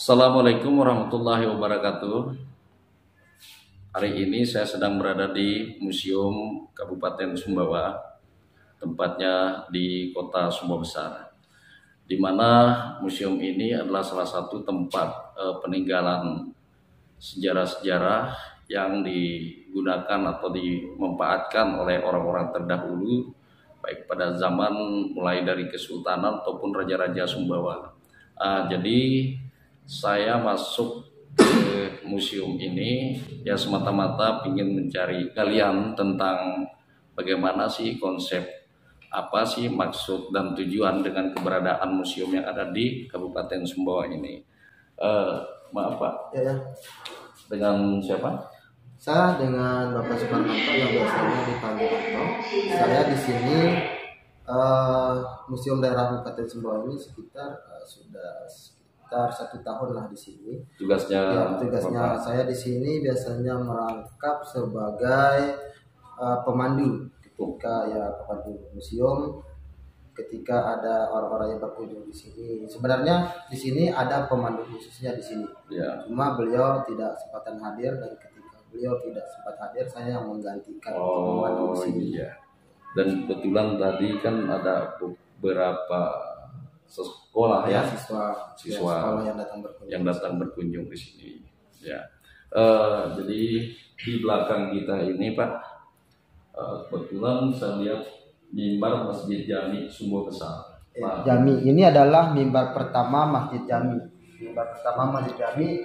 Assalamualaikum warahmatullahi wabarakatuh. Hari ini saya sedang berada di Museum Kabupaten Sumbawa, tempatnya di Kota Sumbawa Besar, di mana museum ini adalah salah satu tempat peninggalan sejarah-sejarah yang digunakan atau dimanfaatkan oleh orang-orang terdahulu, baik pada zaman mulai dari Kesultanan ataupun Raja-Raja Sumbawa. Jadi saya masuk ke museum ini ya semata-mata ingin mencari kalian tentang bagaimana sih konsep, apa sih maksud dan tujuan dengan keberadaan museum yang ada di Kabupaten Sumbawa ini. Maaf Pak, Ya. dengan siapa? Saya dengan Bapak Suparmanto yang biasanya dipanggil Manto. Saya di sini Museum Daerah Kabupaten Sumbawa ini sudah sekitar 1 tahun lah di sini. Tugasnya Tugasnya saya di sini biasanya merangkap sebagai pemandu ketika pemandu museum ketika ada orang-orang yang berkunjung di sini. Sebenarnya di sini ada pemandu khususnya di sini. Ya. Cuma beliau tidak sempatan hadir dan ketika beliau tidak sempat hadir saya yang menggantikan pemandu di sini. Iya. Dan kebetulan tadi kan ada beberapa sekolah ya, siswa sekolah yang datang berkunjung di sini. Ya. Jadi di belakang kita ini Pak, kebetulan saya lihat mimbar Masjid Jami Sumbawa Besar. Jami ini adalah mimbar pertama Masjid Jami. Mimbar pertama Masjid Jami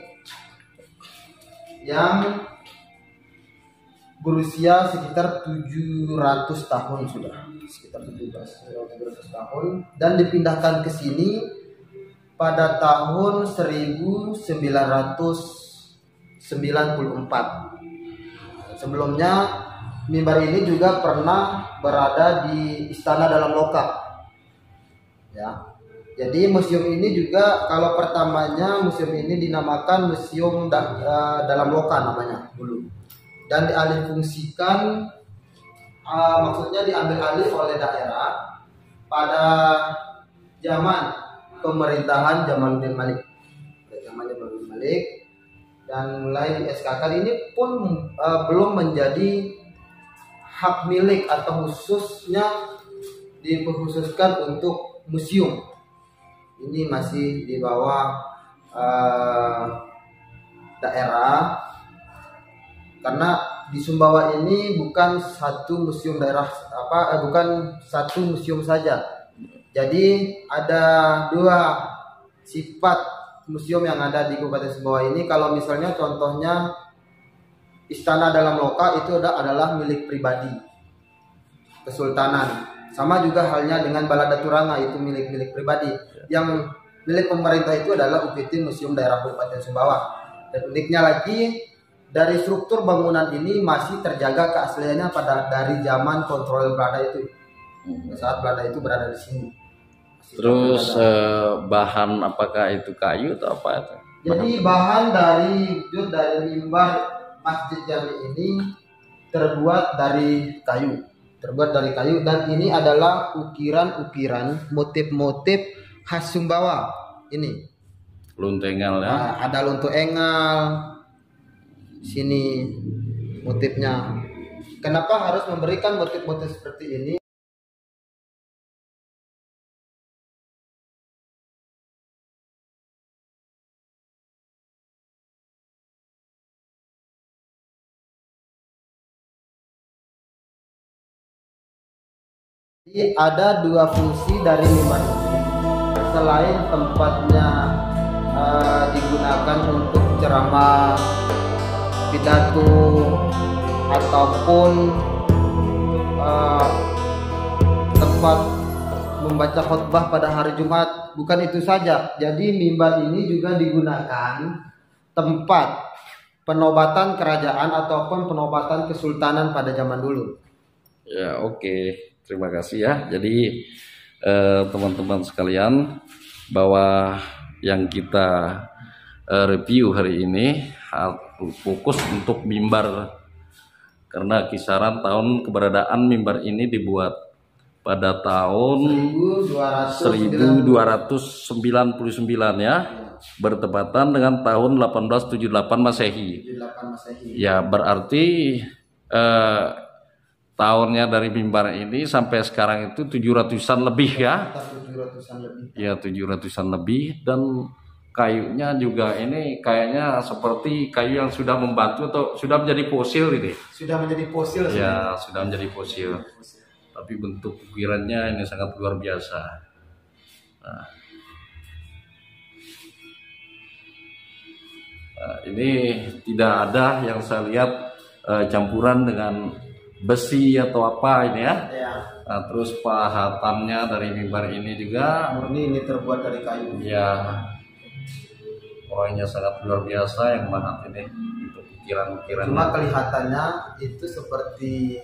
yang berusia sekitar 700 tahun sudah, sekitar 700 tahun, dan dipindahkan ke sini pada tahun 1994. Sebelumnya mimbar ini juga pernah berada di Istana Dalam Loka. Ya. Jadi museum ini juga kalau pertamanya museum ini dinamakan Museum Dalam Loka namanya dulu. Dan dialihfungsikan, maksudnya diambil alih oleh daerah pada zaman pemerintahan Jamaluddin Malik. Dan mulai di SK ini pun belum menjadi hak milik atau khususnya dikhususkan untuk museum. Ini masih di bawah daerah. Karena di Sumbawa ini bukan satu museum daerah bukan satu museum saja. Jadi ada 2 sifat museum yang ada di Kabupaten Sumbawa ini. Kalau misalnya contohnya Istana Dalam Loka itu adalah milik pribadi Kesultanan. Sama juga halnya dengan Balada Turanga, itu milik pribadi. Yang milik pemerintah itu adalah UPT Museum Daerah Kabupaten Sumbawa. Dan uniknya lagi, dari struktur bangunan ini masih terjaga keasliannya dari zaman kontrol Belanda itu. Saat Belanda itu berada di sini. Terus bahan apakah itu kayu atau apa itu? Jadi bahan dari mimbar Masjid Jami ini terbuat dari kayu. Dan ini adalah ukiran-ukiran motif-motif khas Sumbawa. Ini. Luntengal ya. Nah, ada luntung engal. Sini motifnya. Kenapa harus memberikan motif-motif seperti ini? Jadi ada 2 fungsi dari mimbar ini. Selain tempatnya digunakan untuk ceramah, pidato, ataupun tempat membaca khutbah pada hari Jumat. Bukan itu saja. Jadi mimbar ini juga digunakan tempat penobatan kerajaan ataupun penobatan kesultanan pada zaman dulu. Ya, oke. Terima kasih ya. Jadi teman-teman sekalian, bahwa yang kita review hari ini fokus untuk mimbar, karena kisaran tahun keberadaan mimbar ini dibuat pada tahun 1299 ya, bertepatan dengan tahun 1878 Masehi. 78 Masehi. Ya, berarti tahunnya dari mimbar ini sampai sekarang itu 700-an lebih ya. 700-an lebih. Ya, 700-an lebih, dan kayunya juga ini kayaknya seperti kayu yang sudah membantu atau sudah menjadi fosil ini. Sudah menjadi fosil. Ya, sudah menjadi fosil. Tapi bentuk ukirannya ini sangat luar biasa. Nah, ini tidak ada yang saya lihat campuran dengan besi atau apa ini ya. Nah, terus pahatannya dari mimbar ini juga murni ini terbuat dari kayu. Ya, orangnya sangat luar biasa yang mahat ini untuk ukiran-ukiran. Cuma kelihatannya itu seperti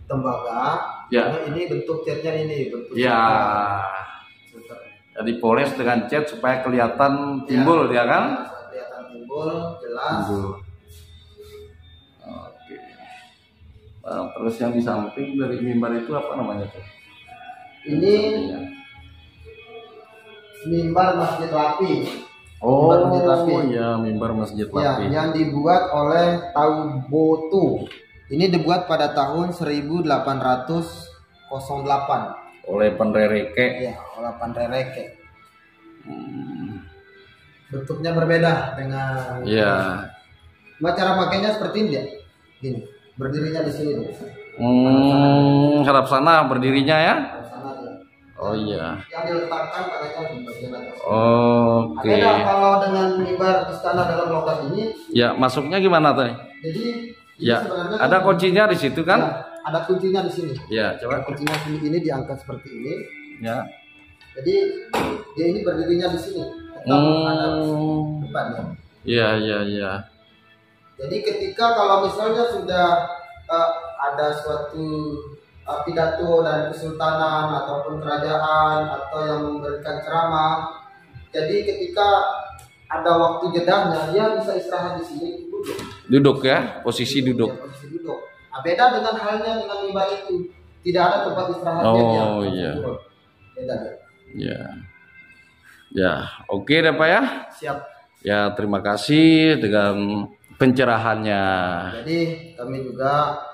tembaga. Ya. Ini bentuk catnya ini bentuk. Ya. Jadi poles dengan cat supaya kelihatan timbul ya kan? Kelihatan timbul jelas. Oke. Nah, terus yang di samping dari mimbar itu apa namanya tuh? Ini mimbar Masjid Lapi. Oh ya, mimbar Masjid Lapi. Ya, yang dibuat oleh Taubotu. Ini dibuat pada tahun 1808 oleh Penrereke. Ya, oleh Penrereke. Bentuknya berbeda dengan. Ya. Cara pakainya seperti ini ya. Gini, berdirinya di sini. Hadap sana berdirinya ya. Oh iya. Yang diletakkan tangannya di bagian atas. Oke. Beda kalau dengan mimbar istana dalam logam ini. Ya, masuknya gimana tuh? Jadi ya, ada kuncinya di situ kan? Ya, ada kuncinya di sini. Ya, coba kuncinya sini, ini diangkat seperti ini. Ya. Jadi dia ini berdirinya di sini. Tetap ada depannya. Iya, iya, iya. Jadi ketika kalau misalnya sudah ada suatu pidato dari kesultanan ataupun kerajaan atau yang memberikan ceramah, jadi ketika ada waktu jedahnya dia bisa istirahat di sini, duduk ya, posisi duduk. Ya, posisi duduk. Nah, beda dengan halnya dengan mimbar itu, tidak ada tempat istirahat. Oh iya. Beda. Ya, ya, oke deh Pak ya. Siap. Ya, terima kasih dengan pencerahannya. Jadi kami juga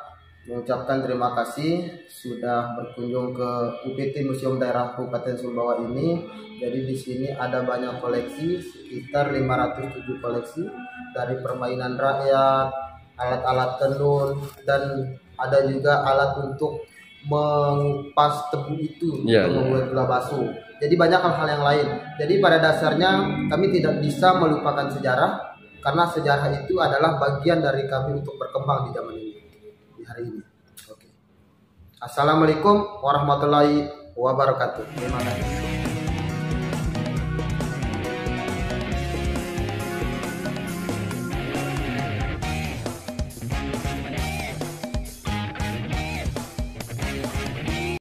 mengucapkan terima kasih sudah berkunjung ke UPT Museum Daerah Kabupaten Sumbawa ini. Jadi di sini ada banyak koleksi, sekitar 507 koleksi, dari permainan rakyat, alat-alat tenun, dan ada juga alat untuk mengupas tebu itu untuk membuat gula basuh. Jadi banyak hal-hal yang lain. Jadi pada dasarnya kami tidak bisa melupakan sejarah, karena sejarah itu adalah bagian dari kami untuk berkembang di zaman ini, di hari ini. Oke. Assalamualaikum warahmatullahi wabarakatuh. Terima kasih.